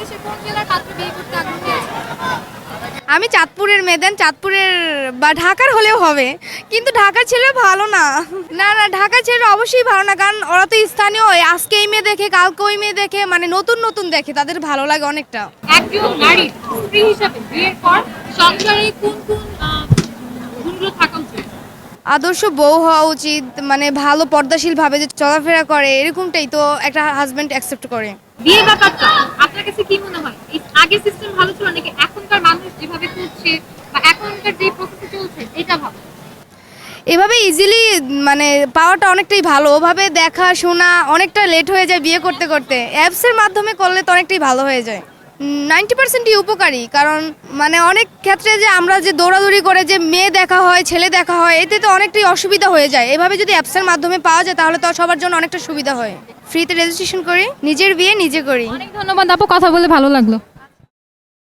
বাংলাদেশের কোন জেলার পাত্র বিয়ে করতে আগ্রহী আছেন? আমি চাঁদপুরের মেয়ে, চাঁদপুরের বা ঢাকার হলেও হবে, কিন্তু ঢাকার ছেলে ভালো না। না না, ঢাকার ছেলে অবশ্যই ভালো না, কারণ ওরা তো স্থানীয়, আজকে এই মেয়ে দেখে কালকে ওই মেয়ে দেখে, মানে নতুন নতুন দেখে, তাদের ভালো লাগে অনেকটা। একজন নারী স্ত্রী হিসেবে বিয়ের পর সংসারে কোন কোন গুণগুলো থাকা উচিত? আদর্শ বউ হওয়া উচিত, মানে ভালো পর্দাশীল ভাবে যে চলাফেরা করে, এরকমটাই তো একটা হাজবেন্ড অ্যাকসেপ্ট করে। বিয়ে ব্যাপারটা আপনার কাছে কি মনে হয়, এই আগের সিস্টেম ভালো ছিল নাকি এখনকার মানুষ যেভাবে করছে বা এখনকার যে প্রসেসে চলছে এটা ভালো? এভাবে ইজিলি মানে পাওয়াটা অনেকটাই ভালো, ওভাবে দেখা শোনা অনেকটা লেট হয়ে যায় বিয়ে করতে করতে, অ্যাপসের মাধ্যমে করলে তো অনেকটাই ভালো হয়ে যায়। 90%ই উপকারী, কারণ মানে অনেক ক্ষেত্রে যে আমরা যে দৌড়াদৌড়ি করে যে মেয়ে দেখা হয় ছেলে দেখা হয়, এতে তো অনেকটাই অসুবিধা হয়ে যায়। এভাবে যদি অ্যাপসের মাধ্যমে পাওয়া যায় তাহলে তো সবার জন্য অনেকটা সুবিধা হয়। ফ্রিতে রেজিস্ট্রেশন করি, নিজের বিয়ে নিজে করি। অনেক ধন্যবাদ আপু, কথা বলে ভালো লাগলো।